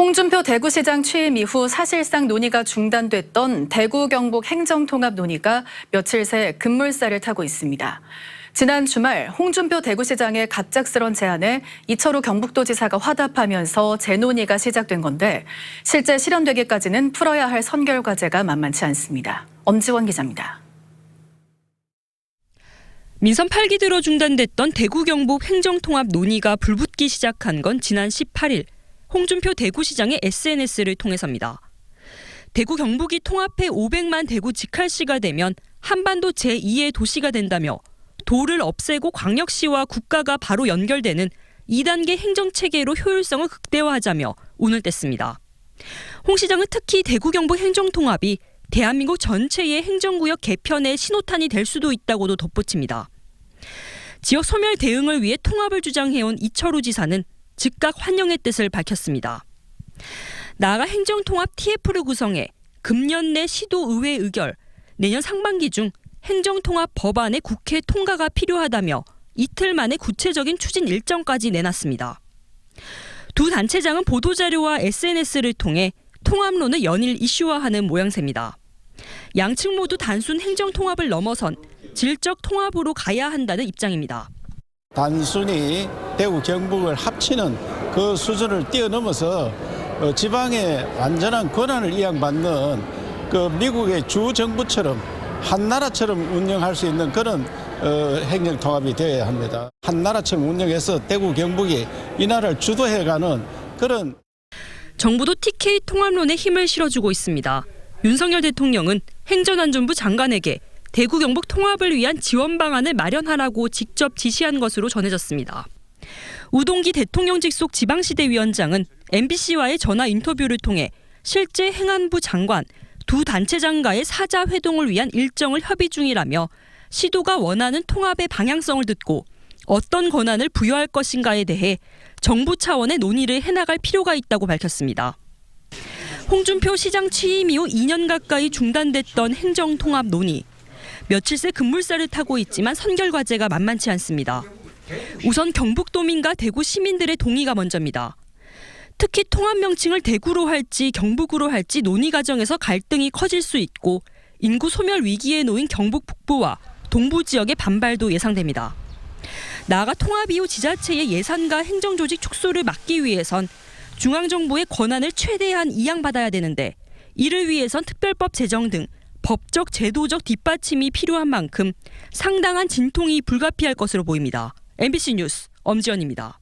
홍준표 대구시장 취임 이후 사실상 논의가 중단됐던 대구 경북 행정통합 논의가 며칠 새 급물살을 타고 있습니다. 지난 주말 홍준표 대구시장의 갑작스런 제안에 이철우 경북도지사가 화답하면서 재논의가 시작된 건데 실제 실현되기까지는 풀어야 할 선결 과제가 만만치 않습니다. 엄지원 기자입니다. 민선 8기 들어 중단됐던 대구 경북 행정통합 논의가 불붙기 시작한 건 지난 18일 홍준표 대구시장의 SNS를 통해서입니다. 대구 경북이 통합해 500만 대구 직할시가 되면 한반도 제2의 도시가 된다며 도를 없애고 광역시와 국가가 바로 연결되는 2단계 행정체계로 효율성을 극대화하자며 운을 뗐습니다. 홍 시장은 특히 대구 경북 행정통합이 대한민국 전체의 행정구역 개편의 신호탄이 될 수도 있다고도 덧붙입니다. 지역 소멸 대응을 위해 통합을 주장해온 이철우 지사는 즉각 환영의 뜻을 밝혔습니다. 나아가 행정통합 TF를 구성해 금년 내 시도의회 의결, 내년 상반기 중 행정통합 법안의 국회 통과가 필요하다며 이틀 만에 구체적인 추진 일정까지 내놨습니다. 두 단체장은 보도자료와 SNS를 통해 통합론을 연일 이슈화하는 모양새입니다. 양측 모두 단순 행정통합을 넘어선 질적 통합으로 가야 한다는 입장입니다. 단순히 대구 경북을 합치는 그 수준을 뛰어넘어서 지방의 완전한 권한을 이양받는 그 미국의 주 정부처럼 한 나라처럼 운영할 수 있는 그런 행정통합이 되어야 합니다. 한 나라처럼 운영해서 대구 경북이 이 나라를 주도해가는 그런. 정부도 TK 통합론에 힘을 실어주고 있습니다. 윤석열 대통령은 행정안전부 장관에게 대구 경북 통합을 위한 지원 방안을 마련하라고 직접 지시한 것으로 전해졌습니다. 우동기 대통령 직속 지방시대위원장은 MBC와의 전화 인터뷰를 통해 실제 행안부 장관, 두 단체장과의 사자 회동을 위한 일정을 협의 중이라며 시도가 원하는 통합의 방향성을 듣고 어떤 권한을 부여할 것인가에 대해 정부 차원의 논의를 해나갈 필요가 있다고 밝혔습니다. 홍준표 시장 취임 이후 2년 가까이 중단됐던 행정통합 논의. 며칠 새 급물살을 타고 있지만 선결 과제가 만만치 않습니다. 우선 경북도민과 대구 시민들의 동의가 먼저입니다. 특히 통합 명칭을 대구로 할지 경북으로 할지 논의 과정에서 갈등이 커질 수 있고 인구 소멸 위기에 놓인 경북 북부와 동부 지역의 반발도 예상됩니다. 나아가 통합 이후 지자체의 예산과 행정조직 축소를 막기 위해선 중앙정부의 권한을 최대한 이양받아야 되는데 이를 위해선 특별법 제정 등 법적 제도적 뒷받침이 필요한 만큼 상당한 진통이 불가피할 것으로 보입니다. MBC 뉴스 엄지연입니다.